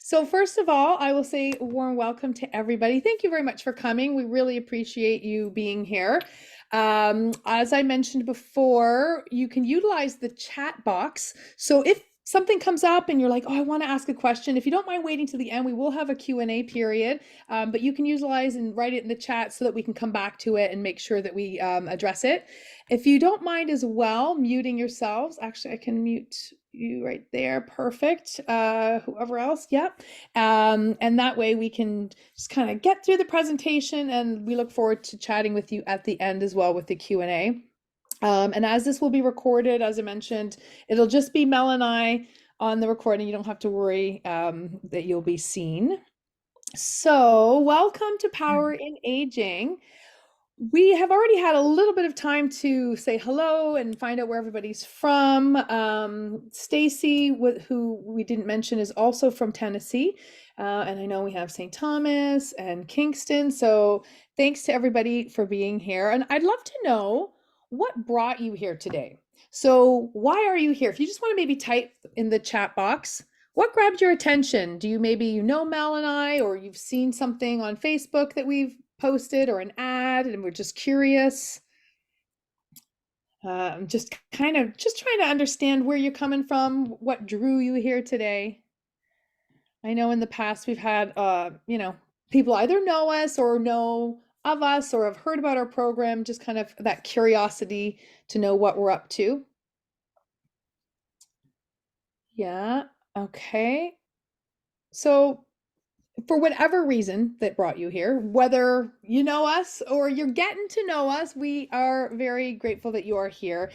So first of all, I will say a warm welcome to everybody. Thank you very much for coming. We really appreciate you being here. As I mentioned before, you can utilize the chat box. So if something comes up and you're like, oh, I want to ask a question, if you don't mind waiting to the end, we will have a Q&A period, but you can utilize and write it in the chat so that we can come back to it and make sure that we address it. If you don't mind as well, muting yourselves. Actually, I can mute you right there. Perfect. Whoever else. Yep. And that way we can just kind of get through the presentation, and we look forward to chatting with you at the end as well with the Q&A. And as this will be recorded, as I mentioned, it'll just be Mel and I on the recording. You don't have to worry that you'll be seen. So welcome to Power in Aging. We have already had a little bit of time to say hello and find out where everybody's from. Stacy, who we didn't mention, is also from Tennessee. And I know we have St. Thomas and Kingston. So thanks to everybody for being here. And I'd love to know what brought you here today. So why are you here? If you just want to maybe type in the chat box, what grabbed your attention? Do you maybe Mel and I, or you've seen something on Facebook that we've posted or an ad and we're just curious? Just trying to understand where you're coming from, what drew you here today. I know in the past we've had, people either know us or know of us or have heard about our program, just kind of that curiosity to know what we're up to. Yeah, okay. So for whatever reason that brought you here, whether you know us or you're getting to know us, we are very grateful that you are here.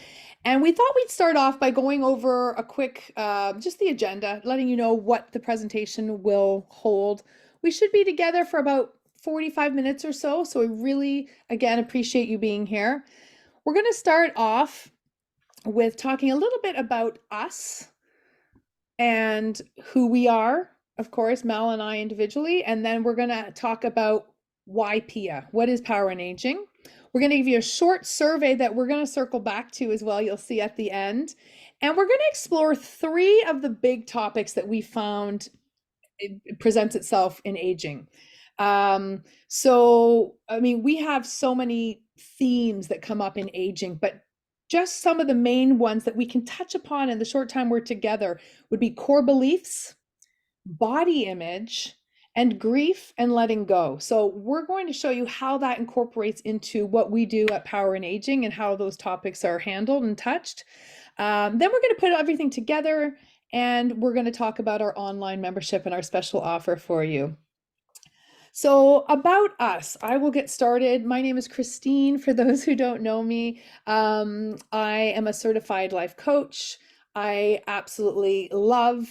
And we thought we'd start off by going over a quick, just the agenda, letting you know what the presentation will hold. We should be together for about 45 minutes or so. So we really, again, appreciate you being here. We're going to start off with talking a little bit about us and who we are. Of course, Mel and I individually, and then we're going to talk about why PIA. What is Power in Aging? We're going to give you a short survey that we're going to circle back to as well. You'll see at the end. And we're going to explore 3 of the big topics that we found it presents itself in aging. So, I mean, we have so many themes that come up in aging, but just some of the main ones that we can touch upon in the short time we're together would be core beliefs, body image, and grief and letting go. So we're going to show you how that incorporates into what we do at Power in Aging and how those topics are handled and touched. Then we're going to put everything together, and we're going to talk about our online membership and our special offer for you. So about us, I will get started. My name is Christine, for those who don't know me. I am a certified life coach. I absolutely love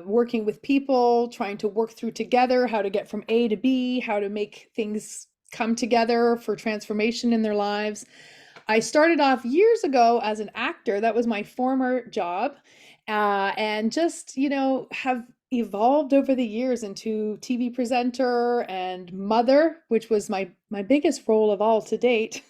working with people, trying to work through together how to get from A to B, how to make things come together for transformation in their lives. I started off years ago as an actor. That was my former job. And just, have evolved over the years into TV presenter and mother, which was my biggest role of all to date.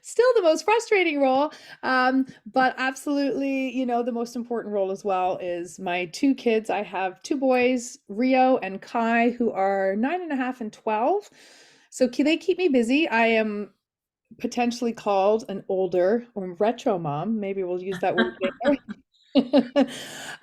Still the most frustrating role, but absolutely, the most important role as well is my 2 kids. I have 2 boys, Rio and Kai, who are 9.5 and 12. So they keep me busy. I am potentially called an older or retro mom. Maybe we'll use that word later.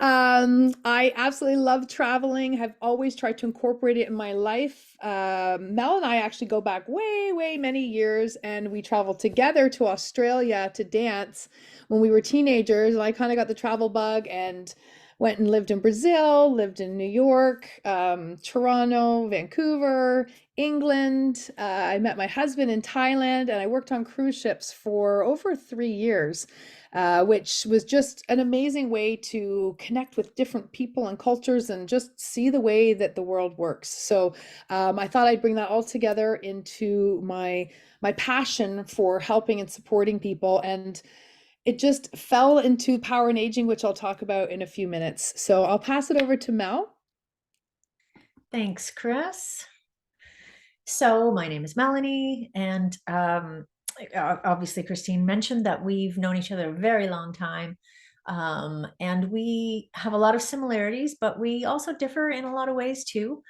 I absolutely love traveling, have always tried to incorporate it in my life. Mel and I actually go back way many years, and we traveled together to Australia to dance when we were teenagers. And I kind of got the travel bug and went and lived in Brazil, lived in New York, Toronto, Vancouver, England. I met my husband in Thailand, and I worked on cruise ships for over 3 years. Which was just an amazing way to connect with different people and cultures and just see the way that the world works. So I thought I'd bring that all together into my passion for helping and supporting people. And it just fell into Power in Aging, which I'll talk about in a few minutes. So I'll pass it over to Mel. Thanks, Chris. So my name is Melanie, and obviously Christine mentioned that we've known each other a very long time. And we have a lot of similarities, but we also differ in a lot of ways too.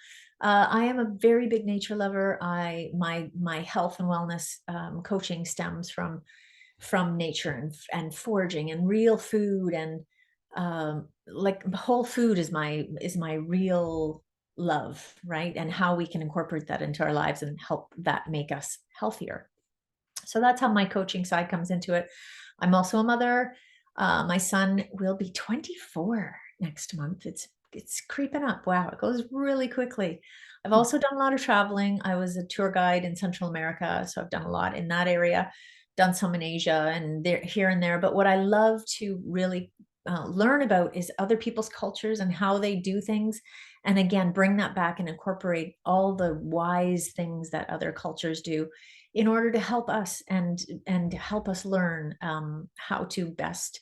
I am a very big nature lover. My health and wellness coaching stems from nature and foraging and real food, and like whole food is my real love, right? And how we can incorporate that into our lives and help that make us healthier. So that's how my coaching side comes into it. I'm also a mother. My son will be 24 next month. It's creeping up. Wow, it goes really quickly. I've also done a lot of traveling. I was a tour guide in Central America, so I've done a lot in that area. Done some in Asia and there, here and there. But what I love to really learn about is other people's cultures and how they do things, and again bring that back and incorporate all the wise things that other cultures do in order to help us and help us learn how to best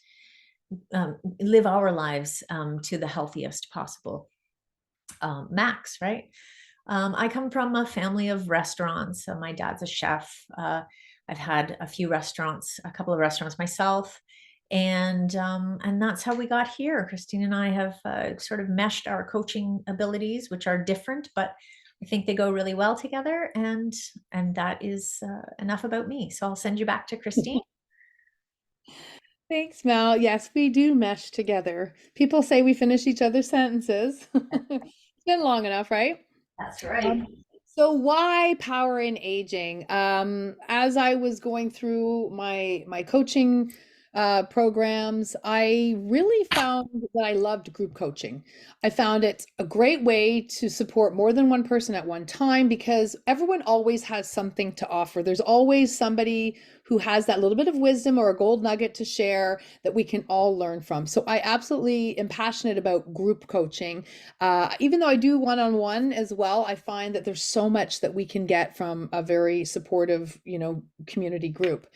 live our lives to the healthiest possible max, right? I come from a family of restaurants. So my dad's a chef. I've had a couple of restaurants myself, and that's how we got here. Christine and I have sort of meshed our coaching abilities, which are different, but I think they go really well together. And that is enough about me. So I'll send you back to Christine. Thanks, Mel. Yes, we do mesh together. People say we finish each other's sentences. It's been long enough, right? That's right. Um, so why power in aging? As I was going through my coaching programs, I really found that I loved group coaching. I found it a great way to support more than one person at one time because everyone always has something to offer. There's always somebody who has that little bit of wisdom or a gold nugget to share that we can all learn from. So I absolutely am passionate about group coaching. Even though I do one-on-one as well, I find that there's so much that we can get from a very supportive, community group.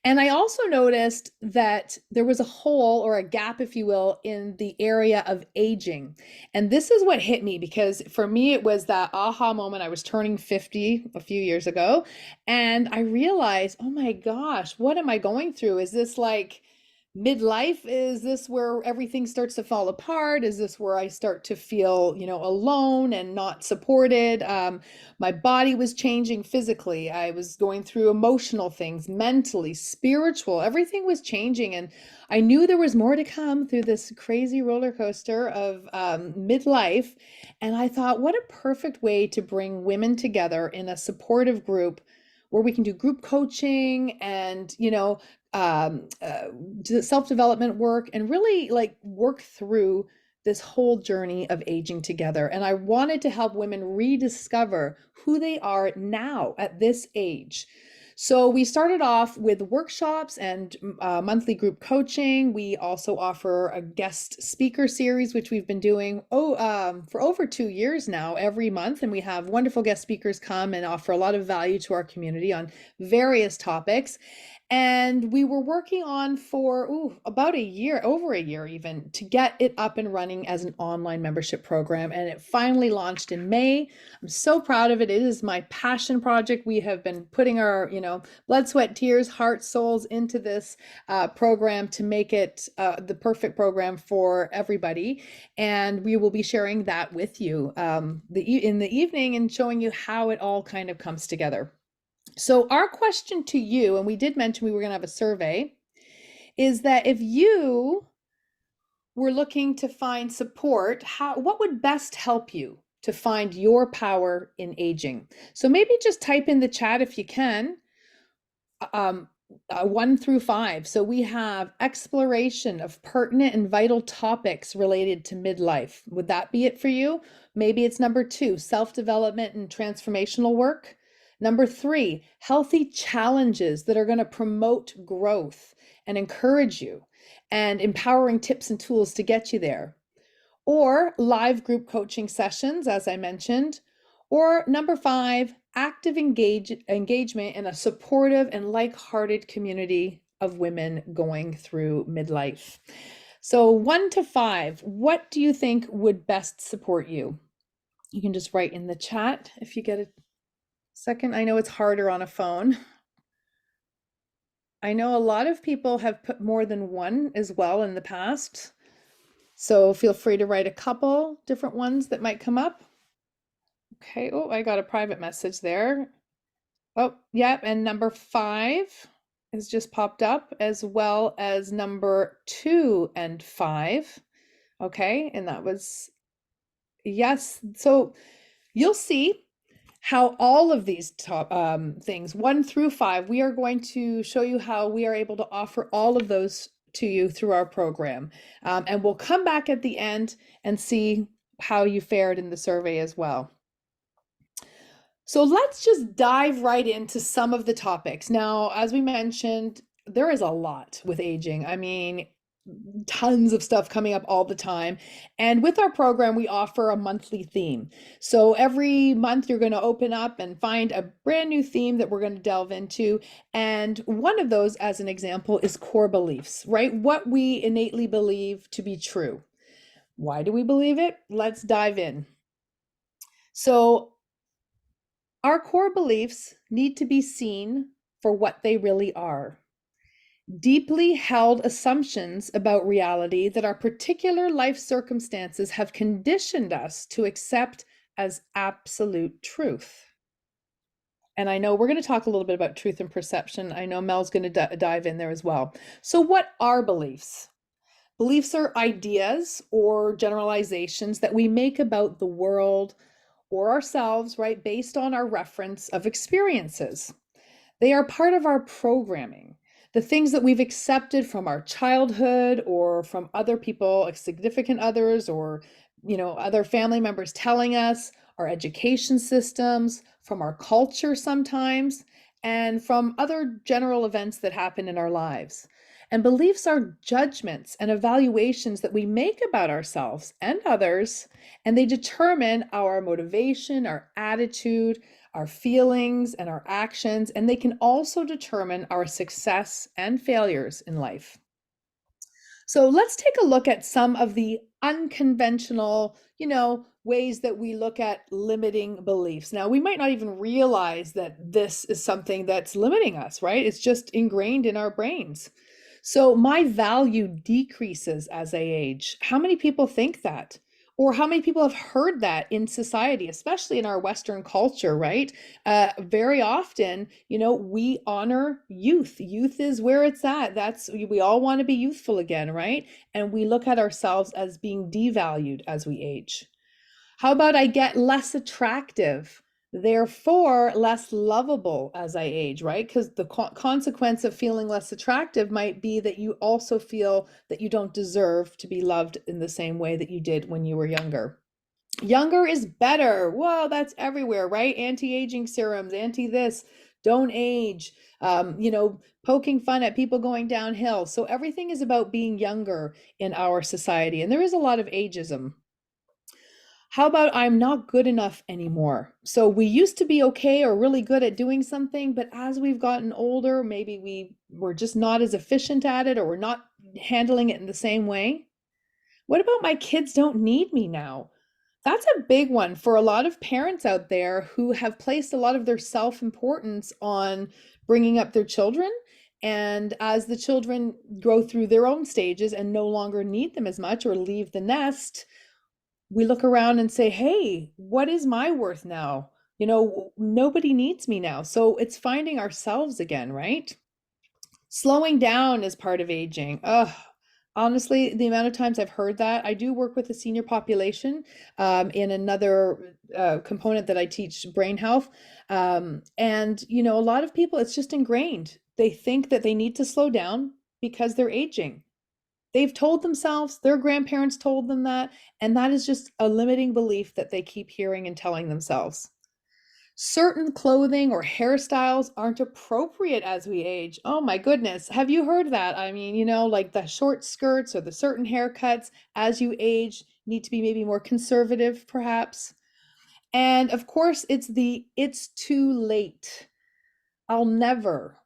And I also noticed that there was a hole or a gap, if you will, in the area of aging. And this is what hit me because for me, it was that aha moment. I was turning 50 a few years ago, and I realized, oh my gosh, what am I going through? Is this like midlife? Is this where everything starts to fall apart? Is this where I start to feel, alone and not supported? My body was changing physically. I was going through emotional things, mentally, spiritual. Everything was changing. And I knew there was more to come through this crazy roller coaster of midlife. And I thought, what a perfect way to bring women together in a supportive group where we can do group coaching and, um, uh, self-development work and really like work through this whole journey of aging together. And I wanted to help women rediscover who they are now at this age. So we started off with workshops and monthly group coaching. We also offer a guest speaker series, which we've been doing for over 2 years now, every month. And we have wonderful guest speakers come and offer a lot of value to our community on various topics. And we were working on for about a year, over a year even, to get it up and running as an online membership program. And it finally launched in May. I'm so proud of it. It is my passion project. We have been putting our, blood, sweat, tears, heart, souls into this program to make it the perfect program for everybody. And we will be sharing that with you in the evening and showing you how it all kind of comes together. So, our question to you, and we did mention we were going to have a survey, is that if you were looking to find support, what would best help you to find your power in aging? So, maybe just type in the chat if you can, um, 1 through 5. So, we have exploration of pertinent and vital topics related to midlife. Would that be it for you? Maybe it's number 2, self development and transformational work. Number 3, healthy challenges that are going to promote growth and encourage you, and empowering tips and tools to get you there. Or live group coaching sessions, as I mentioned. Or number 5, active engagement in a supportive and like-hearted community of women going through midlife. So 1 to 5, what do you think would best support you? You can just write in the chat if you get a second. I know it's harder on a phone. I know a lot of people have put more than one as well in the past. So feel free to write a couple different ones that might come up. Okay. Oh, I got a private message there. Oh, yep. And number 5 has just popped up, as well as number 2 and 5. Okay. And that was, yes. So you'll see how all of these top things, 1 through 5, we are going to show you how we are able to offer all of those to you through our program. And we'll come back at the end and see how you fared in the survey as well. So let's just dive right into some of the topics. Now, as we mentioned, there is a lot with aging. I mean, tons of stuff coming up all the time. And with our program, we offer a monthly theme. So every month, you're going to open up and find a brand new theme that we're going to delve into. And one of those, as an example, is core beliefs, right? What we innately believe to be true. Why do we believe it? Let's dive in. So, our core beliefs need to be seen for what they really are: deeply held assumptions about reality that our particular life circumstances have conditioned us to accept as absolute truth. And I know we're going to talk a little bit about truth and perception. I know Mel's going to dive in there as well. So, what are beliefs? Beliefs are ideas or generalizations that we make about the world or ourselves, right, based on our reference of experiences. They are part of our programming. The things that we've accepted from our childhood or from other people, like significant others, or other family members telling us, our education systems, from our culture sometimes, and from other general events that happen in our lives. And beliefs are judgments and evaluations that we make about ourselves and others, and they determine our motivation, our attitude, our feelings, and our actions, and they can also determine our success and failures in life. So let's take a look at some of the unconventional, ways that we look at limiting beliefs. Now, we might not even realize that this is something that's limiting us, right? It's just ingrained in our brains. So my value decreases as I age. How many people think that? Or how many people have heard that in society, especially in our Western culture, right? Very often, we honor youth. Youth is where it's at. We all want to be youthful again, right? And we look at ourselves as being devalued as we age. How about I get less attractive, therefore less lovable as I age, right? Because the consequence of feeling less attractive might be that you also feel that you don't deserve to be loved in the same way that you did when you were younger. Younger is better. Whoa, that's everywhere, right? Anti-aging serums, anti this, don't age, poking fun at people going downhill. So everything is about being younger in our society. And there is a lot of ageism. How about I'm not good enough anymore? So we used to be okay or really good at doing something, but as we've gotten older, maybe we're just not as efficient at it, or we're not handling it in the same way. What about my kids don't need me now? That's a big one for a lot of parents out there who have placed a lot of their self-importance on bringing up their children. And as the children grow through their own stages and no longer need them as much or leave the nest, we look around and say, hey, what is my worth now? Nobody needs me now. So it's finding ourselves again, right? Slowing down is part of aging. Ugh. Honestly, the amount of times I've heard that. I do work with the senior population in another component that I teach, brain health. And, a lot of people, it's just ingrained. They think that they need to slow down because they're aging. They've told themselves, their grandparents told them that, and that is just a limiting belief that they keep hearing and telling themselves. Certain clothing or hairstyles aren't appropriate as we age. Oh my goodness. Have you heard that? I mean, like the short skirts or the certain haircuts as you age need to be maybe more conservative, perhaps. And of course, it's too late. I'll never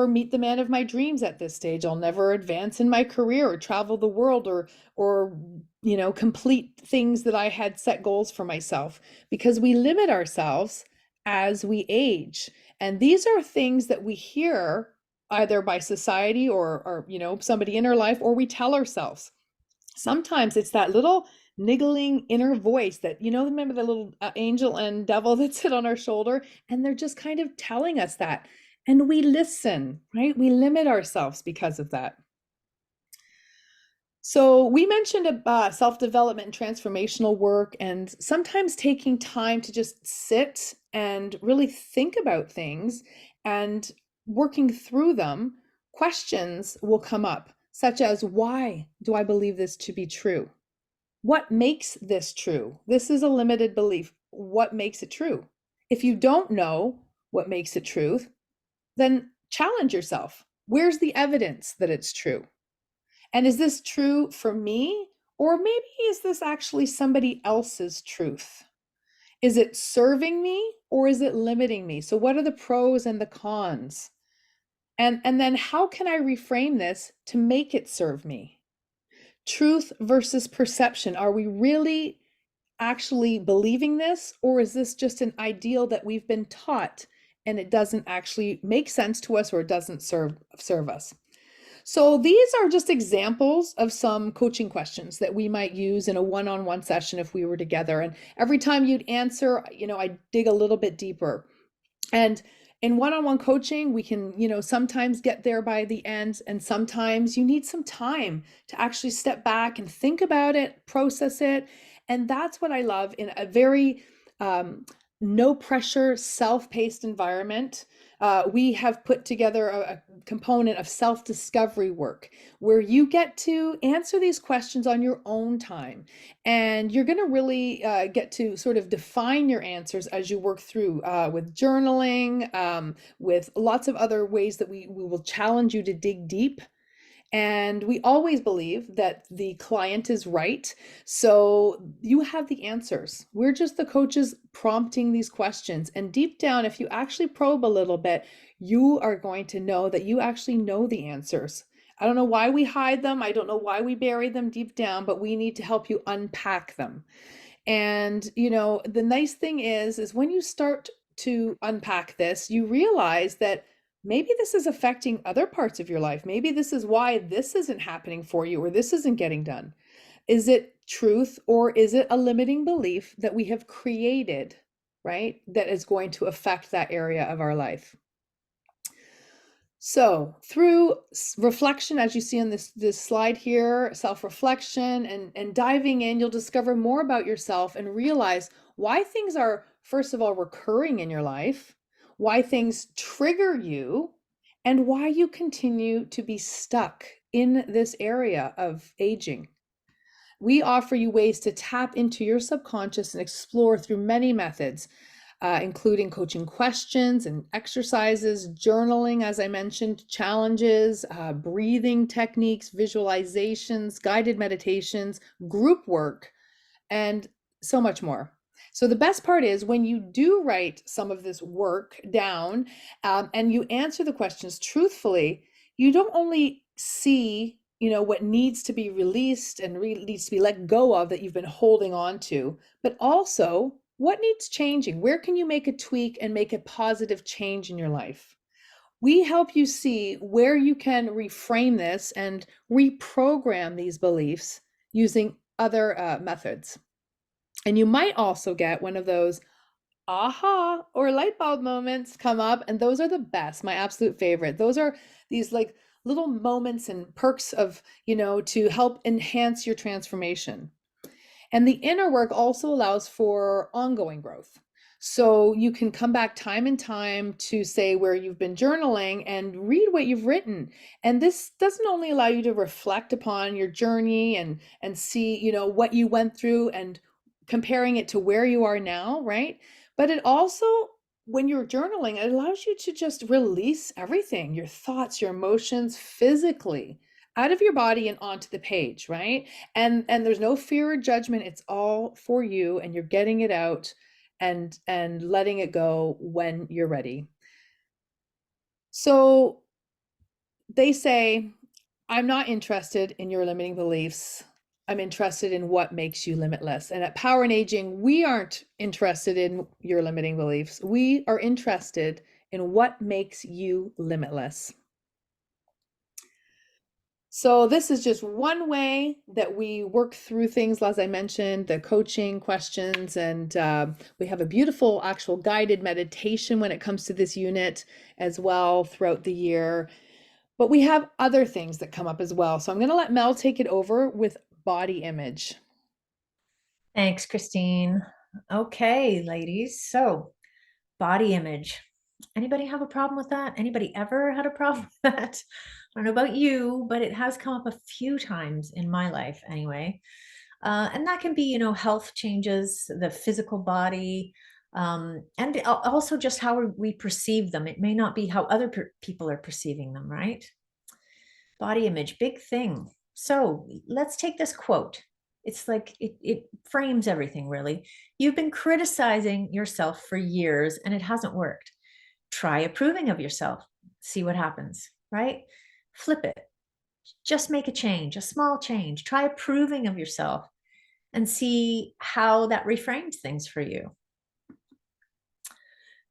meet the man of my dreams at this stage. I'll never advance in my career or travel the world or complete things that I had set goals for myself, because we limit ourselves as we age. And these are things that we hear either by society or somebody in our life, or we tell ourselves. Sometimes it's that little niggling inner voice that, remember the little angel and devil that sit on our shoulder, and they're just kind of telling us that. And we listen, right? We limit ourselves because of that. So we mentioned self-development and transformational work, and sometimes taking time to just sit and really think about things and working through them. Questions will come up, such as, why do I believe this to be true? What makes this true? This is a limited belief. What makes it true? If you don't know what makes it true, then challenge yourself. Where's the evidence that it's true? And is this true for me? Or maybe is this actually somebody else's truth? Is it serving me or is it limiting me? So what are the pros and the cons? And then how can I reframe this to make it serve me? Truth versus perception. Are we really actually believing this, or is this just an ideal that we've been taught and it doesn't actually make sense to us, or it doesn't serve us? So these are just examples of some coaching questions that we might use in a one-on-one session if we were together. And every time you'd answer, I dig a little bit deeper. And in one-on-one coaching, we can, sometimes get there by the end, and sometimes you need some time to actually step back and think about it, process it. And that's what I love in a very no pressure, self-paced environment. We have put together a component of self-discovery work where you get to answer these questions on your own time. And you're going to really get to sort of define your answers as you work through with journaling, with lots of other ways that we will challenge you to dig deep. And we always believe that the client is right. So you have the answers. We're just the coaches prompting these questions. And deep down, if you actually probe a little bit, you are going to know that you actually know the answers. I don't know why we hide them. I don't know why we bury them deep down, but we need to help you unpack them. And, the nice thing is when you start to unpack this, you realize that maybe this is affecting other parts of your life. Maybe this is why this isn't happening for you, or this isn't getting done. Is it truth, or is it a limiting belief that we have created, right? That is going to affect that area of our life. So through reflection, as you see on this slide here, self-reflection and diving in, you'll discover more about yourself and realize why things are, first of all, recurring in your life, why things trigger you, and why you continue to be stuck in this area of aging. We offer you ways to tap into your subconscious and explore through many methods, including coaching questions and exercises, journaling, as I mentioned, challenges, breathing techniques, visualizations, guided meditations, group work, and so much more. So the best part is when you do write some of this work down, and you answer the questions truthfully, you don't only see what needs to be released and needs to be let go of that you've been holding on to, but also what needs changing. Where can you make a tweak and make a positive change in your life? We help you see where you can reframe this and reprogram these beliefs using other methods. And you might also get one of those aha or light bulb moments come up, and those are the best, my absolute favorite. Those are these like little moments and perks of, to help enhance your transformation. And the inner work also allows for ongoing growth. So you can come back time and time to say where you've been journaling and read what you've written. And this doesn't only allow you to reflect upon your journey and see, what you went through and comparing it to where you are now, right? But it also, when you're journaling, it allows you to just release everything, your thoughts, your emotions physically out of your body and onto the page, right? And there's no fear or judgment. It's all for you, and you're getting it out and letting it go when you're ready. So they say, I'm not interested in your limiting beliefs. I'm interested in what makes you limitless. And at Power and Aging, we aren't interested in your limiting beliefs. We are interested in what makes you limitless. So this is just one way that we work through things, as I mentioned, the coaching questions, and we have a beautiful actual guided meditation when it comes to this unit as well throughout the year. But we have other things that come up as well. So I'm going to let Mel take it over with body image. Thanks, Christine. Okay, ladies. So, body image. Anybody have a problem with that? Anybody ever had a problem with that? I don't know about you, but it has come up a few times in my life anyway. And that can be, health changes, the physical body, and also just how we perceive them. It may not be how other people are perceiving them, right? Body image, big thing. So let's take this quote. It's like it frames everything, really. You've been criticizing yourself for years and it hasn't worked. Try approving of yourself. See what happens, right? Flip it. Just make a change, a small change. Try approving of yourself and see how that reframes things for you.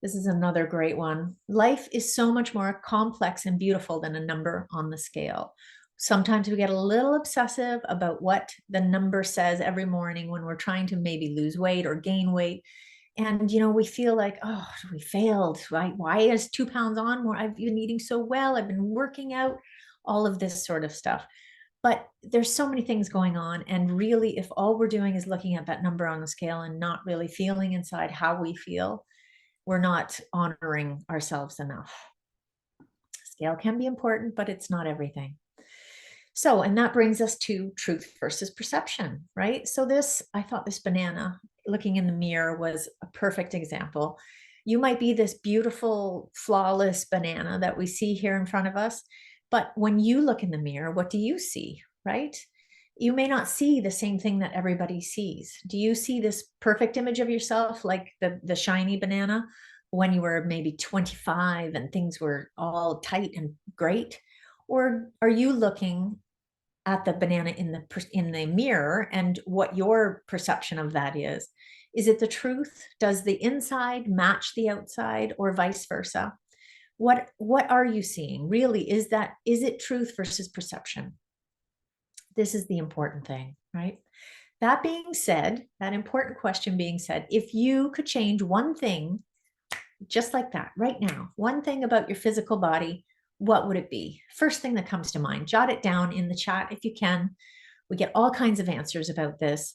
This is another great one. Life is so much more complex and beautiful than a number on the scale. Sometimes we get a little obsessive about what the number says every morning when we're trying to maybe lose weight or gain weight. And, we feel like, oh, we failed. Why is 2 pounds on more? I've been eating so well. I've been working out, all of this sort of stuff. But there's so many things going on. And really, if all we're doing is looking at that number on the scale and not really feeling inside how we feel, we're not honoring ourselves enough. Scale can be important, but it's not everything. So, and that brings us to truth versus perception, right? So I thought this banana looking in the mirror was a perfect example. You might be this beautiful, flawless banana that we see here in front of us, but when you look in the mirror, what do you see, right? You may not see the same thing that everybody sees. Do you see this perfect image of yourself, like the shiny banana, when you were maybe 25 and things were all tight and great? Or are you looking at the banana in the mirror and what your perception of that is? Is it the truth? Does the inside match the outside, or vice versa? What are you seeing? Really, is it truth versus perception? This is the important thing, right? That being said, that important question being said, if you could change one thing just like that right now, one thing about your physical body, what would it be? First thing that comes to mind, jot it down in the chat if you can. We get all kinds of answers about this.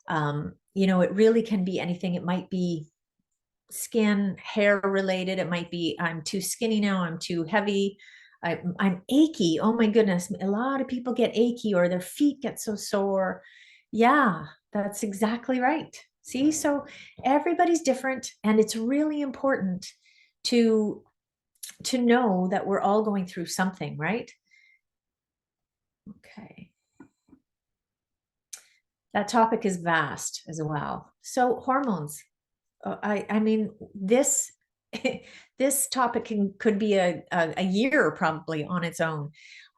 It really can be anything. It might be skin, hair related. It might be, I'm too skinny now, I'm too heavy, I'm achy. Oh my goodness. A lot of people get achy or their feet get so sore. Yeah, that's exactly right. See, so everybody's different, and it's really important to know that we're all going through something, right? Okay. That topic is vast as well. So hormones. I mean, this this topic could be a year probably on its own.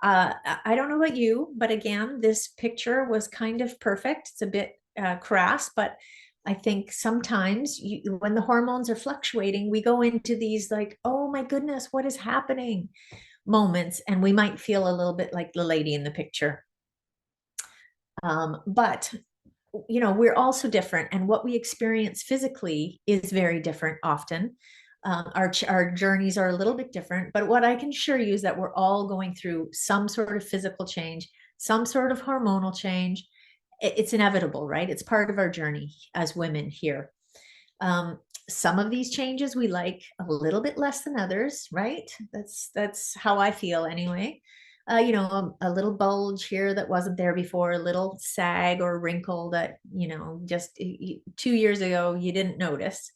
I don't know about you, but again, this picture was kind of perfect. It's a bit crass, but I think sometimes when the hormones are fluctuating, we go into these like, oh my goodness, what is happening moments, and we might feel a little bit like the lady in the picture. But we're also different, and what we experience physically is very different often. Our journeys are a little bit different, but what I can assure you is that we're all going through some sort of physical change, some sort of hormonal change. It's inevitable, right? It's part of our journey as women here. Some of these changes we like a little bit less than others, right? That's how I feel anyway. A little bulge here that wasn't there before, a little sag or wrinkle that, just 2 years ago you didn't notice.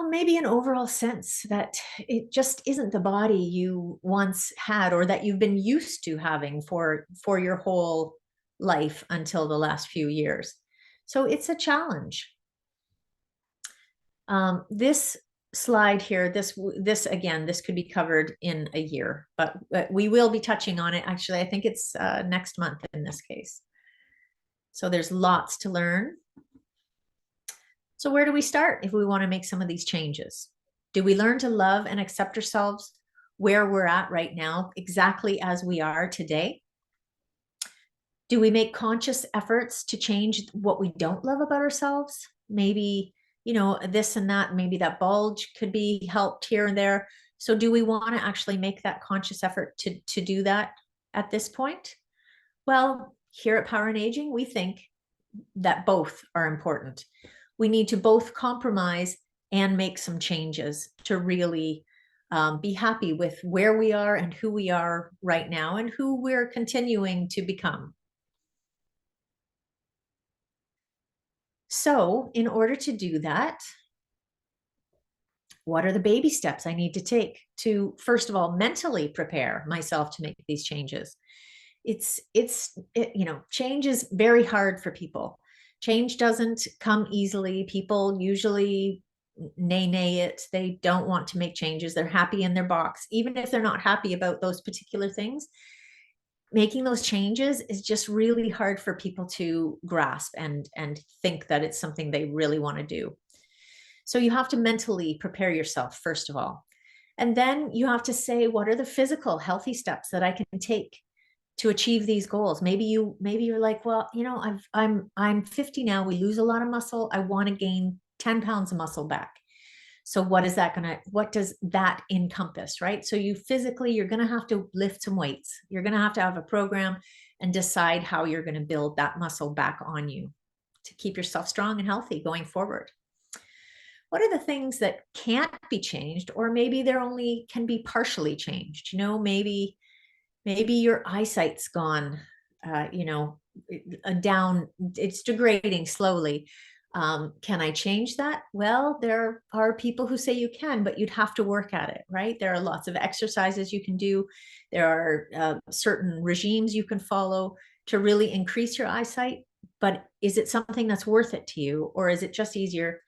Maybe an overall sense that it just isn't the body you once had, or that you've been used to having for your whole life until the last few years. So it's a challenge. This slide here, this again, this could be covered in a year, but we will be touching on it. Actually, I think it's next month in this case. So there's lots to learn. So where do we start if we want to make some of these changes? Do we learn to love and accept ourselves, where we're at right now, exactly as we are today? Do we make conscious efforts to change what we don't love about ourselves? Maybe, this and that, maybe that bulge could be helped here and there. So do we want to actually make that conscious effort to do that at this point? Well, here at Power and Aging, we think that both are important. We need to both compromise and make some changes to really be happy with where we are and who we are right now and who we're continuing to become. So, in order to do that, what are the baby steps I need to take to, first of all, mentally prepare myself to make these changes? Change is very hard for people. Change doesn't come easily. People usually nay it. They don't want to make changes. They're happy in their box, even if they're not happy about those particular things. Making those changes is just really hard for people to grasp and think that it's something they really want to do. So you have to mentally prepare yourself, first of all. And then you have to say, what are the physical healthy steps that I can take to achieve these goals? Maybe you're like, well, I'm 50 now. We lose a lot of muscle. I want to gain 10 pounds of muscle back. So what does that encompass, right? So you're going to have to lift some weights. You're going to have a program and decide how you're going to build that muscle back on you to keep yourself strong and healthy going forward. What are the things that can't be changed, or maybe they're only can be partially changed? Maybe your eyesight's gone, down, it's degrading slowly. Can I change that? Well, there are people who say you can, but you'd have to work at it, right? There are lots of exercises you can do. There are certain regimes you can follow to really increase your eyesight. But is it something that's worth it to you? Or is it just easier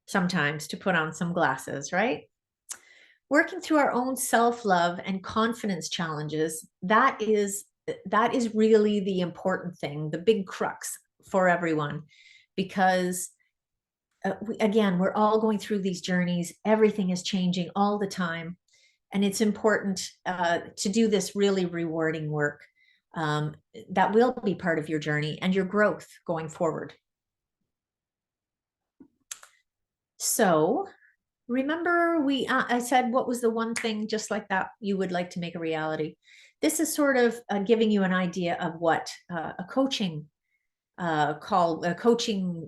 sometimes to put on some glasses, right? Working through our own self-love and confidence challenges, that is really the important thing, the big crux for everyone, because we're all going through these journeys. Everything is changing all the time. And it's important to do this really rewarding work that will be part of your journey and your growth going forward. So remember I said, what was the one thing just like that you would like to make a reality? This is sort of giving you an idea of what a coaching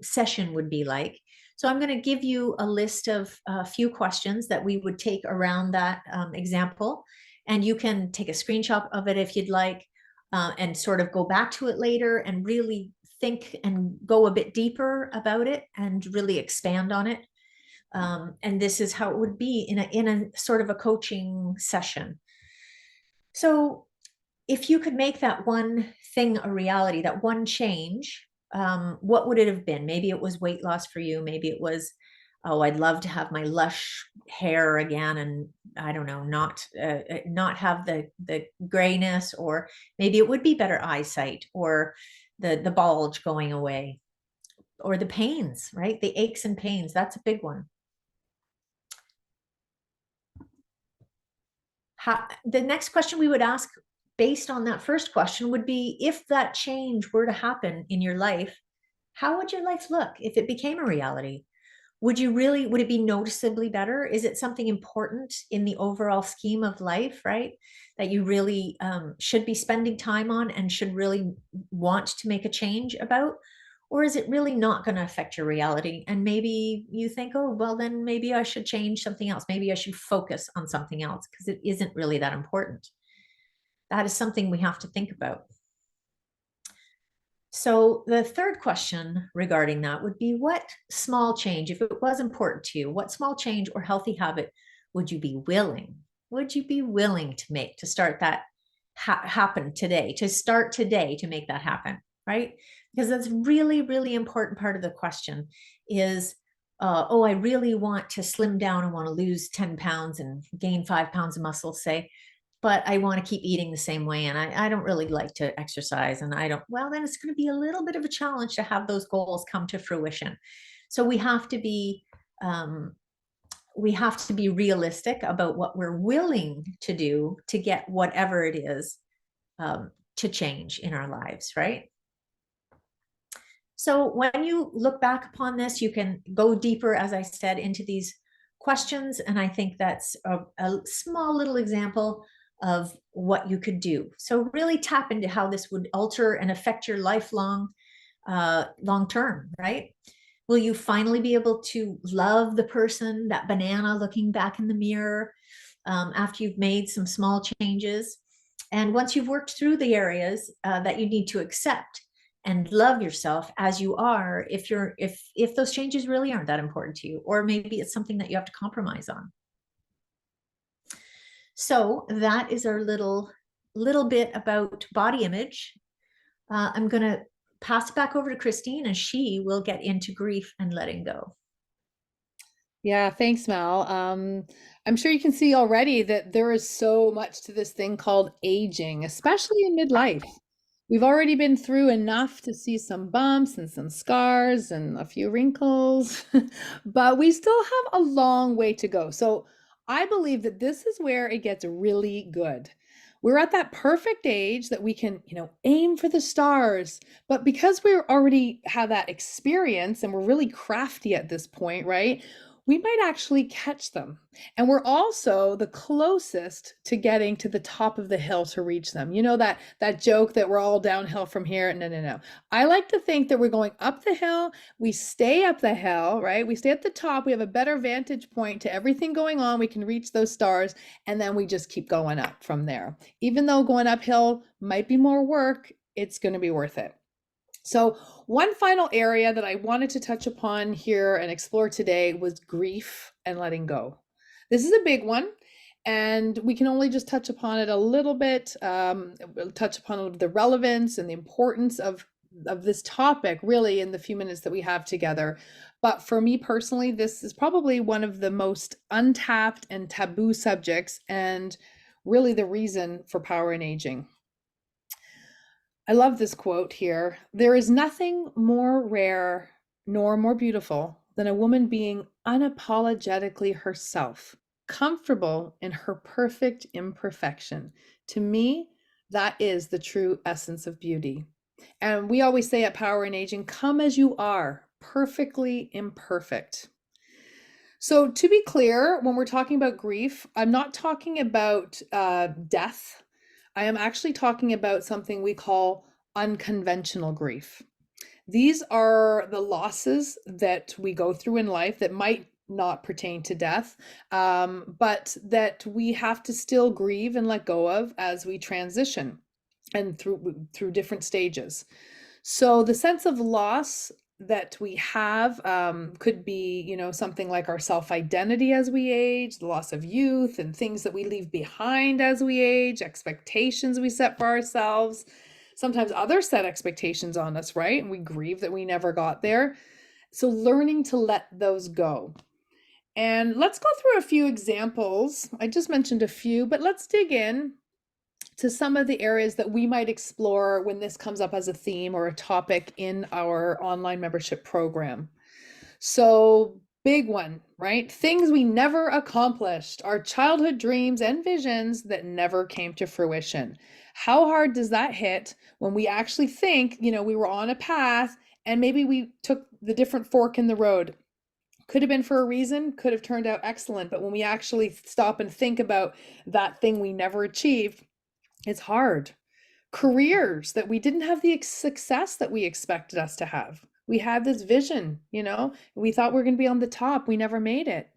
session would be like. So I'm going to give you a list of a few questions that we would take around that example, and you can take a screenshot of it if you'd like, and sort of go back to it later and really think and go a bit deeper about it and really expand on it. And this is how it would be in a sort of a coaching session. So if you could make that one thing a reality, that one change, what would it have been? Maybe it was weight loss for you. Maybe it was, oh, I'd love to have my lush hair again, and I don't know, not have the grayness, or maybe it would be better eyesight, or the bulge going away, or the pains, right? The aches and pains. That's a big one. The next question we would ask based on that first question would be, if that change were to happen in your life, how would your life look if it became a reality? Would it be noticeably better? Is it something important in the overall scheme of life, right? That you really should be spending time on and should really want to make a change about? Or is it really not going to affect your reality? And maybe you think, oh, well, then maybe I should change something else. Maybe I should focus on something else because it isn't really that important. That is something we have to think about. So the third question regarding that would be, what small change, if it was important to you, what small change or healthy habit would you be willing to make to start that happen today, to make that happen, right? Because that's really, really important part of the question is, oh, I really want to slim down and want to lose 10 pounds and gain 5 pounds of muscle, say, but I want to keep eating the same way, and I don't really like to exercise, and well, then it's going to be a little bit of a challenge to have those goals come to fruition. So we have to be we have to be realistic about what we're willing to do to get whatever it is to change in our lives, right? So when you look back upon this, you can go deeper, as I said, into these questions. And I think that's a small little example of what you could do. So really tap into how this would alter and affect your lifelong, long term, right? Will you finally be able to love the person, that banana looking back in the mirror, after you've made some small changes? And once you've worked through the areas that you need to accept and love yourself as you are, if those changes really aren't that important to you, or maybe it's something that you have to compromise on. So that is our little bit about body image. I'm going to pass it back over to Christine, and she will get into grief and letting go. Yeah, thanks, Mel. I'm sure you can see already that there is so much to this thing called aging, especially in midlife. We've already been through enough to see some bumps and some scars and a few wrinkles, but we still have a long way to go. So I believe that this is where it gets really good. We're at that perfect age that we can, aim for the stars. But because we already have that experience and we're really crafty at this point, right? We might actually catch them. And we're also the closest to getting to the top of the hill to reach them. You know that joke that we're all downhill from here? No, no, no. I like to think that we're going up the hill, we stay up the hill, right? We stay at the top, we have a better vantage point to everything going on, we can reach those stars, and then we just keep going up from there. Even though going uphill might be more work, it's going to be worth it. So, one final area that I wanted to touch upon here and explore today was grief and letting go. This is a big one, and we can only just touch upon it a little bit, touch upon the relevance and the importance of this topic really in the few minutes that we have together. But for me personally, this is probably one of the most untapped and taboo subjects, and really the reason for power in aging. I love this quote here. There is nothing more rare nor more beautiful than a woman being unapologetically herself, comfortable in her perfect imperfection. To me, that is the true essence of beauty. And we always say at Power in Aging, come as you are, perfectly imperfect. So, to be clear, when we're talking about grief, I'm not talking about death. I am actually talking about something we call unconventional grief. These are the losses that we go through in life that might not pertain to death, but that we have to still grieve and let go of as we transition and through different stages. So the sense of loss that we have could be, something like our self-identity as we age, the loss of youth, and things that we leave behind as we age, expectations we set for ourselves. Sometimes others set expectations on us, right? And we grieve that we never got there. So learning to let those go. And let's go through a few examples. I just mentioned a few, but let's dig in to some of the areas that we might explore when this comes up as a theme or a topic in our online membership program. So, big one, right? Things we never accomplished, our childhood dreams and visions that never came to fruition. How hard does that hit when we actually think, we were on a path and maybe we took the different fork in the road? Could have been for a reason, could have turned out excellent, but when we actually stop and think about that thing we never achieved, it's hard. Careers that we didn't have the success that we expected us to have. We had this vision, we thought we were going to be on the top. We never made it.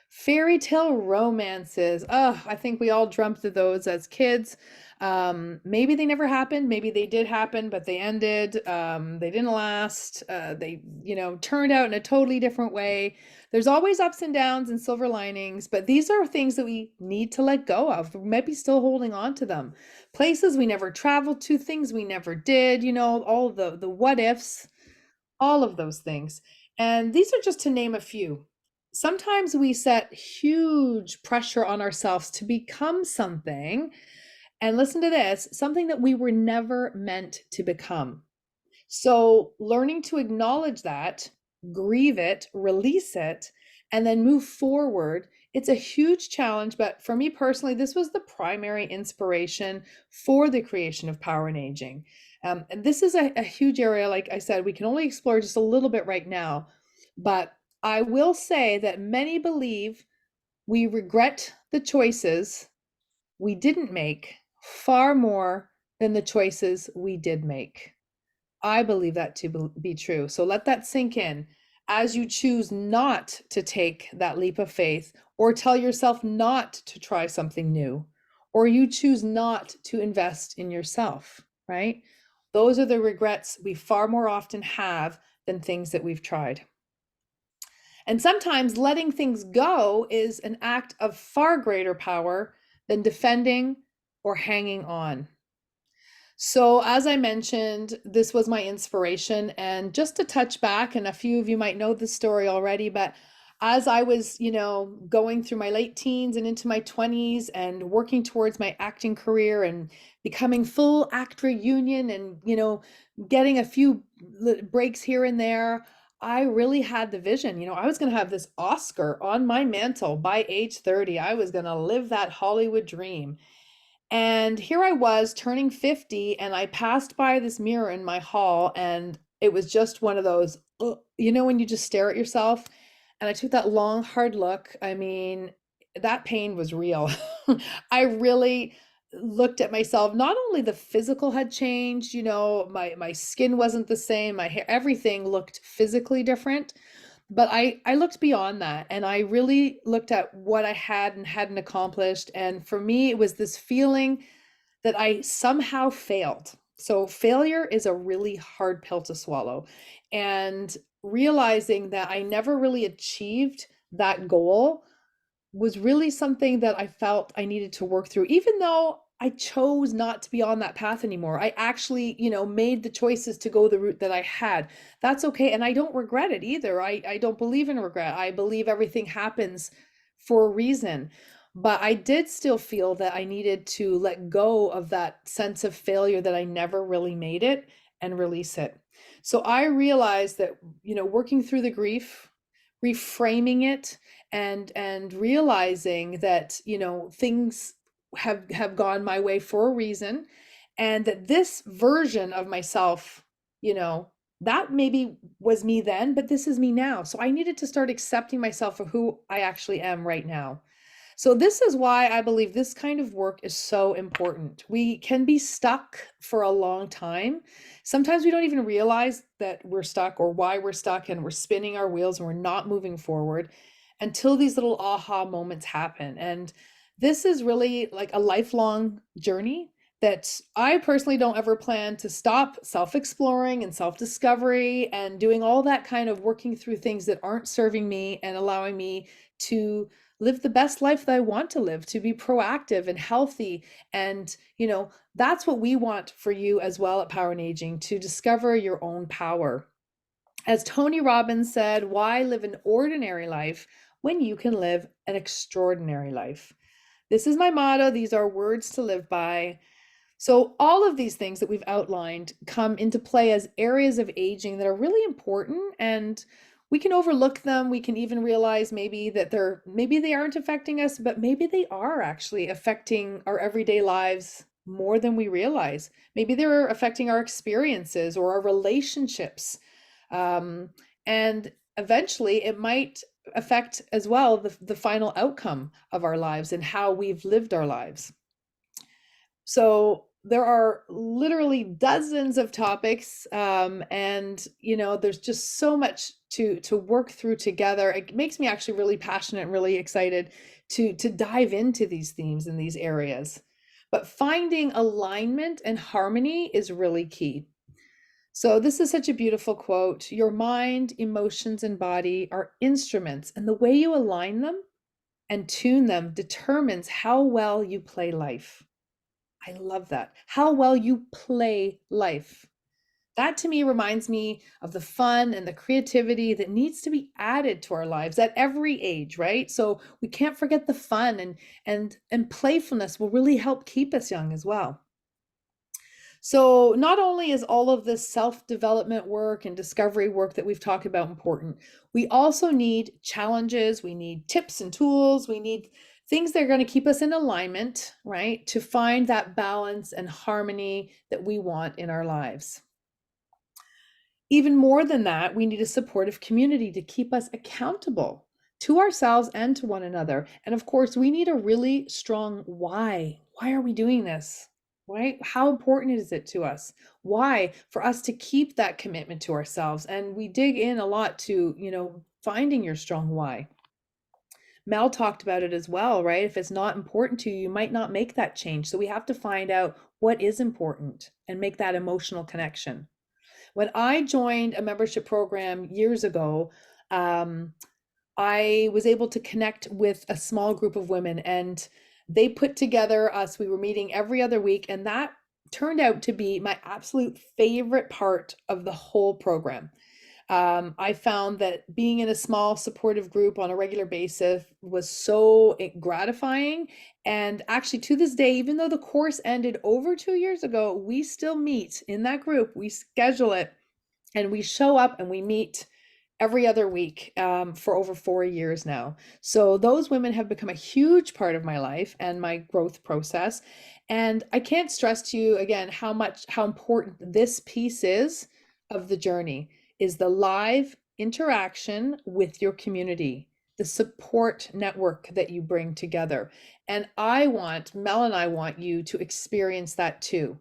Fairy tale romances. Oh, I think we all dreamt of those as kids. Maybe they never happened. Maybe they did happen, but they ended. They didn't last. They, turned out in a totally different way. There's always ups and downs and silver linings, but these are things that we need to let go of. We might be still holding on to them. Places we never traveled to, things we never did, all the what ifs, all of those things. And these are just to name a few. Sometimes we set huge pressure on ourselves to become something, and listen to this, something that we were never meant to become. So learning to acknowledge that, grieve it, release it, and then move forward. It's a huge challenge, but for me personally, this was the primary inspiration for the creation of Power in Aging. And this is a huge area. Like I said, we can only explore just a little bit right now, but I will say that many believe we regret the choices we didn't make far more than the choices we did make. I believe that to be true. So let that sink in as you choose not to take that leap of faith, or tell yourself not to try something new, or you choose not to invest in yourself, right? Those are the regrets we far more often have than things that we've tried. And sometimes letting things go is an act of far greater power than defending or hanging on. So, as I mentioned, this was my inspiration. And just to touch back, and a few of you might know the story already, but as I was, going through my late teens and into my 20s and working towards my acting career and becoming full actor union and, getting a few breaks here and there, I really had the vision. I was going to have this Oscar on my mantle by age 30. I was going to live that Hollywood dream. And here I was turning 50, and I passed by this mirror in my hall, and it was just one of those, when you just stare at yourself. And I took that long, hard look. I mean, that pain was real. I really looked at myself. Not only the physical had changed, my skin wasn't the same, my hair, everything looked physically different. But I looked beyond that, and I really looked at what I had and hadn't accomplished. And for me, it was this feeling that I somehow failed. So failure is a really hard pill to swallow. And realizing that I never really achieved that goal was really something that I felt I needed to work through, even though I chose not to be on that path anymore. I actually, made the choices to go the route that I had. That's okay. And I don't regret it either. I don't believe in regret. I believe everything happens for a reason. But I did still feel that I needed to let go of that sense of failure, that I never really made it, and release it. So I realized that, working through the grief, reframing it, and realizing that, things have gone my way for a reason, and that this version of myself, that maybe was me then, but this is me now. So I needed to start accepting myself for who I actually am right now. So this is why I believe this kind of work is so important. We can be stuck for a long time. Sometimes we don't even realize that we're stuck or why we're stuck, and we're spinning our wheels and we're not moving forward until these little aha moments happen. And this is really like a lifelong journey that I personally don't ever plan to stop self-exploring and self-discovery and doing all that kind of working through things that aren't serving me and allowing me to live the best life that I want to live, to be proactive and healthy. And, that's what we want for you as well at Power in Aging, to discover your own power. As Tony Robbins said, why live an ordinary life when you can live an extraordinary life? This is my motto. These are words to live by. So all of these things that we've outlined come into play as areas of aging that are really important, and we can overlook them. We can even realize maybe that maybe they aren't affecting us, but maybe they are actually affecting our everyday lives more than we realize. Maybe they're affecting our experiences or our relationships. Um, and eventually it might affect as well the final outcome of our lives and how we've lived our lives. So there are literally dozens of topics, and there's just so much to work through together. It makes me actually really passionate and really excited to dive into these themes in these areas. But finding alignment and harmony is really key. So this is such a beautiful quote. Your mind, emotions, and body are instruments, and the way you align them and tune them determines how well you play life. I love that. How well you play life. That to me reminds me of the fun and the creativity that needs to be added to our lives at every age, right? So we can't forget the fun, and playfulness will really help keep us young as well. So, not only is all of this self development work and discovery work that we've talked about important, we also need challenges, we need tips and tools, we need things that are going to keep us in alignment, right? To find that balance and harmony that we want in our lives. Even more than that, we need a supportive community to keep us accountable to ourselves and to one another. And of course, we need a really strong why. Why are we doing this? Right? How important is it to us? Why? For us to keep that commitment to ourselves. And we dig in a lot to, finding your strong why. Mel talked about it as well, right? If it's not important to you, you might not make that change. So we have to find out what is important and make that emotional connection. When I joined a membership program years ago, um, I was able to connect with a small group of women, and they put together us. We were meeting every other week, and that turned out to be my absolute favorite part of the whole program. I found that being in a small supportive group on a regular basis was so gratifying. And actually, to this day, even though the course ended over 2 years ago, we still meet in that group. We schedule it and we show up and we meet every other week for over 4 years now. So those women have become a huge part of my life and my growth process. And I can't stress to you again how important this piece is of the journey is the live interaction with your community, the support network that you bring together. And Mel and I want you to experience that too.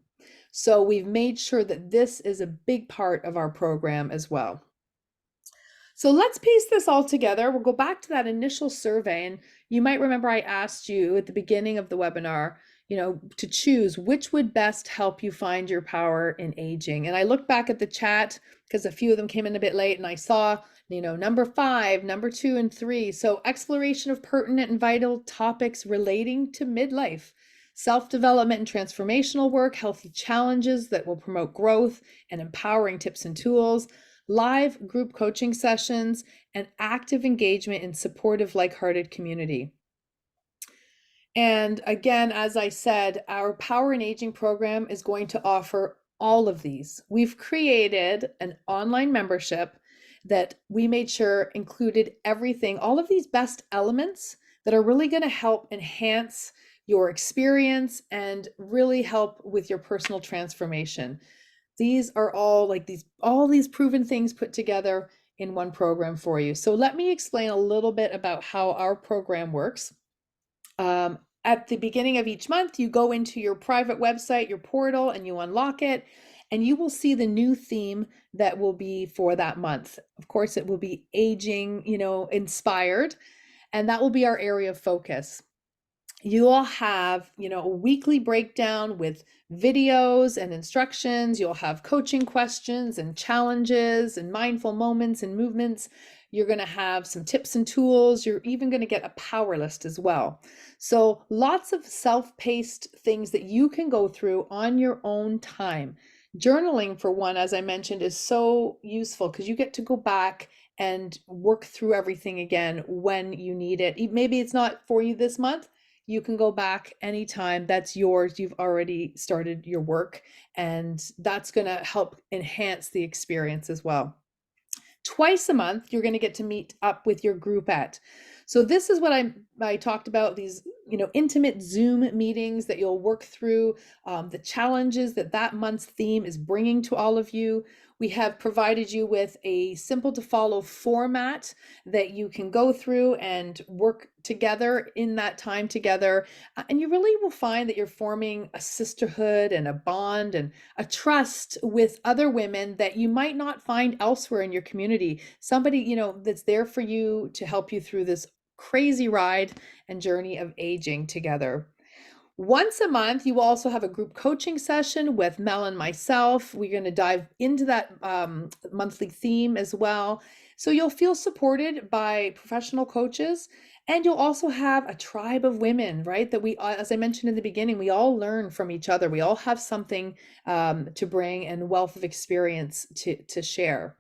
So we've made sure that this is a big part of our program as well. So let's piece this all together. We'll go back to that initial survey. And you might remember I asked you at the beginning of the webinar, to choose which would best help you find your power in aging. And I looked back at the chat because a few of them came in a bit late and I saw, number 5, number 2, and 3. So exploration of pertinent and vital topics relating to midlife, self-development and transformational work, healthy challenges that will promote growth and empowering tips and tools, live group coaching sessions, and active engagement in supportive, like-hearted community. And again, as I said, our Power in Aging program is going to offer all of these. We've created an online membership that we made sure included everything, all of these best elements that are really going to help enhance your experience and really help with your personal transformation. These are all these proven things put together in one program for you. So let me explain a little bit about how our program works. At the beginning of each month, you go into your private website, your portal, and you unlock it, and you will see the new theme that will be for that month. Of course, it will be aging, inspired, and that will be our area of focus. You'll have, a weekly breakdown with videos and instructions. You'll have coaching questions and challenges and mindful moments and movements. You're going to have some tips and tools. You're even going to get a power list as well. So lots of self-paced things that you can go through on your own time. Journaling, for one, as I mentioned, is so useful because you get to go back and work through everything again when you need it. Maybe it's not for you this month. You can go back anytime. That's yours. You've already started your work, and that's going to help enhance the experience as well. Twice a month, you're going to get to meet up with your groupette. So this is what I talked about, these intimate Zoom meetings that you'll work through, the challenges that month's theme is bringing to all of you. We have provided you with a simple to follow format that you can go through and work together in that time together. And you really will find that you're forming a sisterhood and a bond and a trust with other women that you might not find elsewhere in your community. Somebody, that's there for you to help you through this crazy ride and journey of aging together. Once a month, you will also have a group coaching session with Mel and myself. We're going to dive into that monthly theme as well. So you'll feel supported by professional coaches, and you'll also have a tribe of women, right? That as I mentioned in the beginning, we all learn from each other. We all have something to bring and wealth of experience to share.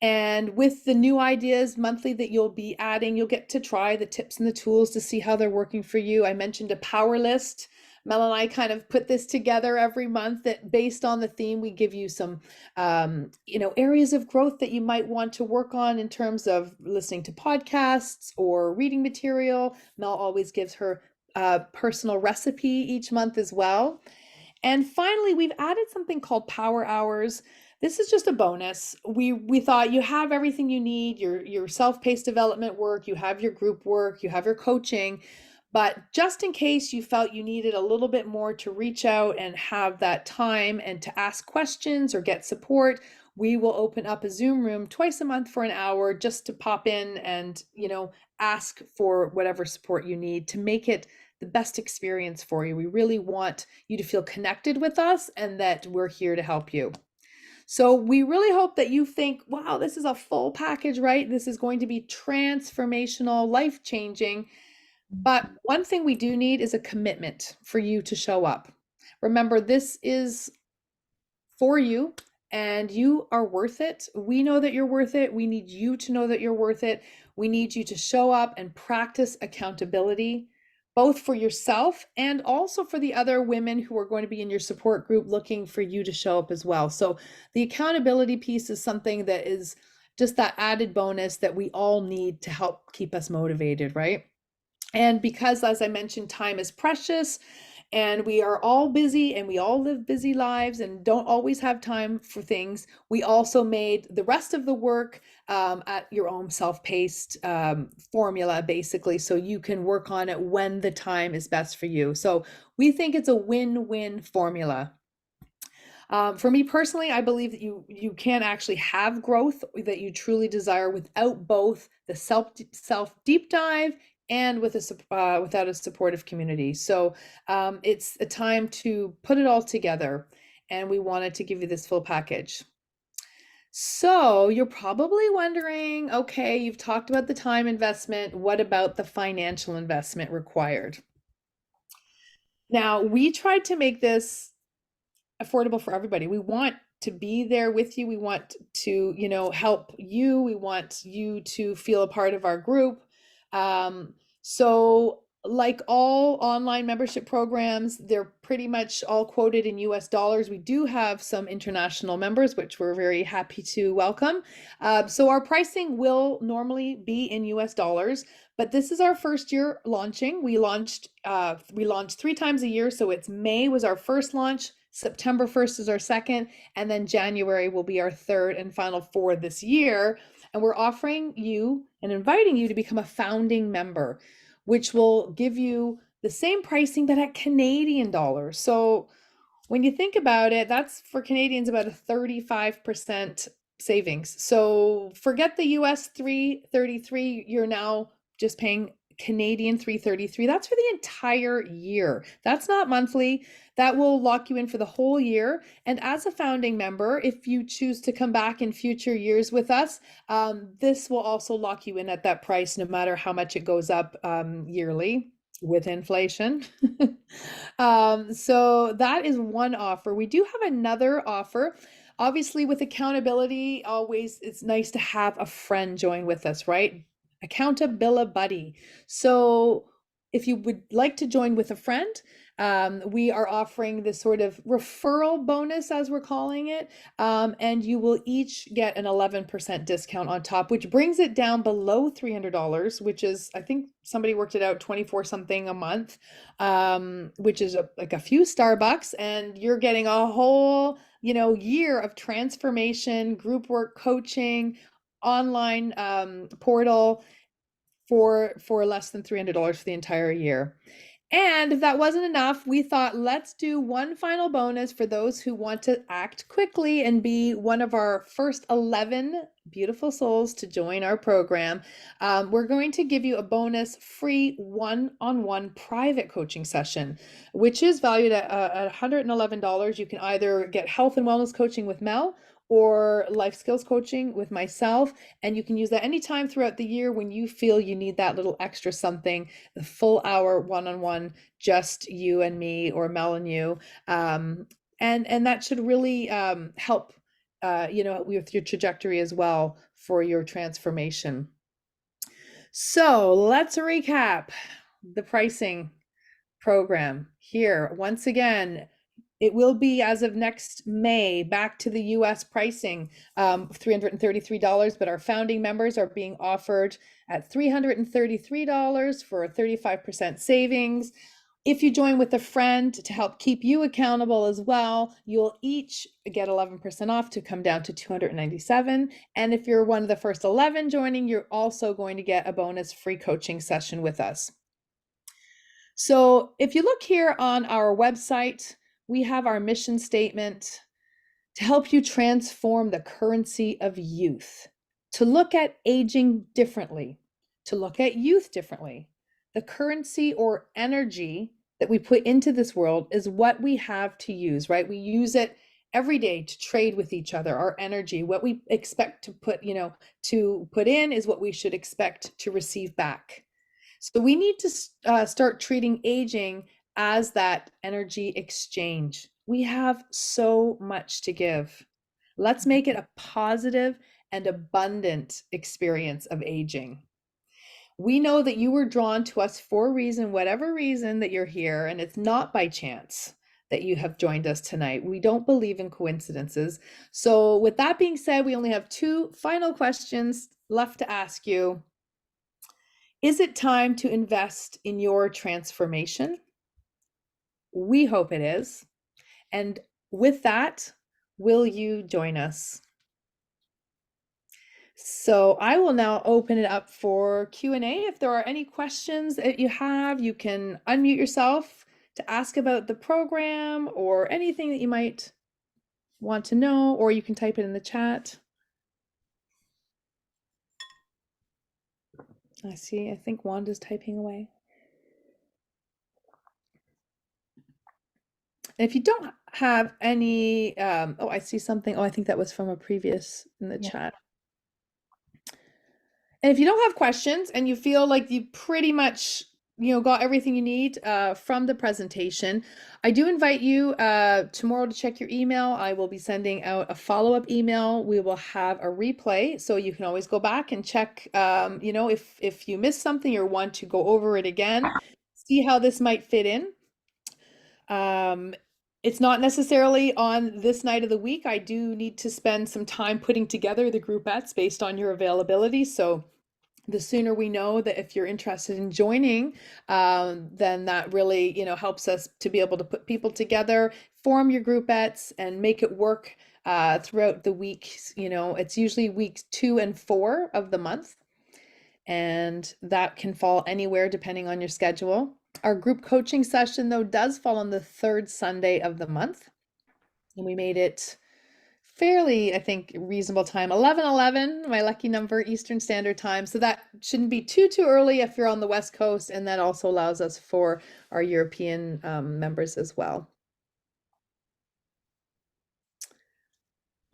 And with the new ideas monthly that you'll be adding, you'll get to try the tips and the tools to see how they're working for you. I mentioned a power list Mel and I kind of put this together every month that based on the theme, we give you some, areas of growth that you might want to work on in terms of listening to podcasts or reading material. Mel always gives her personal recipe each month as well. And finally, we've added something called power hours. This is just a bonus. We thought you have everything you need, your self-paced development work, you have your group work, you have your coaching, but just in case you felt you needed a little bit more to reach out and have that time and to ask questions or get support, we will open up a Zoom room twice a month for an hour just to pop in and, ask for whatever support you need to make it the best experience for you. We really want you to feel connected with us and that we're here to help you. So we really hope that you think, wow, this is a full package, right? This is going to be transformational, life-changing. But one thing we do need is a commitment for you to show up. Remember, this is for you and you are worth it. We know that you're worth it. We need you to know that you're worth it. We need you to show up and practice accountability, both for yourself and also for the other women who are going to be in your support group looking for you to show up as well. So the accountability piece is something that is just that added bonus that we all need to help keep us motivated, right? And because, as I mentioned, time is precious and we are all busy and we all live busy lives and don't always have time for things, we also made the rest of the work at your own self-paced formula, basically, so you can work on it when the time is best for you. So we think it's a win-win formula. For me personally, I believe that you can actually have growth that you truly desire without both the self deep dive and without a supportive community. So it's a time to put it all together, and we wanted to give you this full package. So you're probably wondering, okay, you've talked about the time investment. What about the financial investment required? Now, we tried to make this affordable for everybody. We want to be there with you. We want to, help you. We want you to feel a part of our group. So like all online membership programs, they're pretty much all quoted in US dollars. We do have some international members, which we're very happy to welcome. So our pricing will normally be in US dollars, but this is our first year launching. We launched 3 times a year. So it's May was our first launch, September 1st is our second, and then January will be our third and final for this year. And we're offering you and inviting you to become a founding member, which will give you the same pricing, but at Canadian dollars. So when you think about it, that's for Canadians about a 35% savings. So forget the US 333, you're now just paying Canadian 333. That's for the entire year. That's not monthly. That will lock you in for the whole year. And as a founding member, if you choose to come back in future years with us, this will also lock you in at that price, no matter how much it goes up yearly with inflation. So that is one offer. We do have another offer. Obviously, with accountability, always it's nice to have a friend join with us, right? Accountability buddy. So if you would like to join with a friend, we are offering this sort of referral bonus, as we're calling it, and you will each get an 11% discount on top, which brings it down below $300, which is, I think somebody worked it out, 24 something a month, which is like a few Starbucks, and you're getting a whole, year of transformation, group work, coaching, online portal for less than $300 for the entire year. And if that wasn't enough, we thought let's do one final bonus for those who want to act quickly and be one of our first 11 beautiful souls to join our program. We're going to give you a bonus free one-on-one private coaching session, which is valued at $111. You can either get health and wellness coaching with Mel or life skills coaching with myself. And you can use that anytime throughout the year when you feel you need that little extra something, the full hour one-on-one, just you and me or Mel and you. And that should really help, with your trajectory as well for your transformation. So let's recap the pricing program here. Once again, it will be, as of next May, back to the US pricing, $333, but our founding members are being offered at $333 for a 35% savings. If you join with a friend to help keep you accountable as well, you'll each get 11% off to come down to $297. And if you're one of the first 11 joining, you're also going to get a bonus free coaching session with us. So if you look here on our website, we have our mission statement to help you transform the currency of youth, to look at aging differently, to look at youth differently. The currency or energy that we put into this world is what we have to use, right? We use it every day to trade with each other, our energy. What we expect to put in is what we should expect to receive back. So we need to start treating aging as that energy exchange. We have so much to give. Let's make it a positive and abundant experience of aging. We know that you were drawn to us for a reason, whatever reason that you're here, and it's not by chance that you have joined us tonight. We don't believe in coincidences. So with that being said, we only have 2 final questions left to ask you. Is it time to invest in your transformation? We hope it is. And with that, will you join us? So I will now open it up for Q&A. If there are any questions that you have, you can unmute yourself to ask about the program or anything that you might want to know, or you can type it in the chat. I see, I think Wanda's typing away. And if you don't have any, oh, I see something. Oh, I think that was from a previous in the chat. And if you don't have questions and you feel like you pretty much, got everything you need from the presentation, I do invite you tomorrow to check your email. I will be sending out a follow-up email. We will have a replay, so you can always go back and check, if you missed something or want to go over it again, see how this might fit in. It's not necessarily on this night of the week. I do need to spend some time putting together the groupettes based on your availability. So the sooner we know that if you're interested in joining, then that really, helps us to be able to put people together, form your groupettes, and make it work throughout the week. It's usually weeks 2 and 4 of the month, and that can fall anywhere depending on your schedule. Our group coaching session, though, does fall on the 3rd Sunday of the month, and we made it fairly, I think, reasonable time, 11:11, my lucky number, Eastern Standard Time. So that shouldn't be too early if you're on the West Coast, and that also allows us for our European members as well.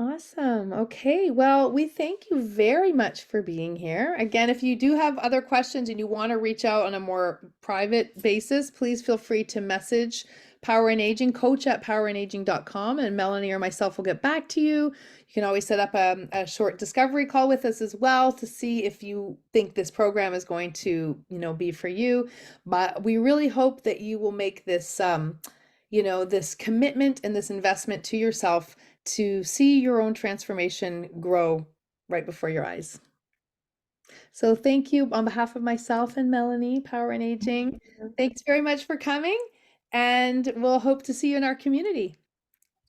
Awesome. Okay. Well, we thank you very much for being here. Again, if you do have other questions and you want to reach out on a more private basis, please feel free to message Power and Aging, coach at powerandaging.com, and Melanie or myself will get back to you. You can always set up a short discovery call with us as well to see if you think this program is going to, be for you. But we really hope that you will make this, this commitment and this investment to yourself to see your own transformation grow right before your eyes. So thank you on behalf of myself and Melanie, Power and Aging. Thanks very much for coming, and we'll hope to see you in our community.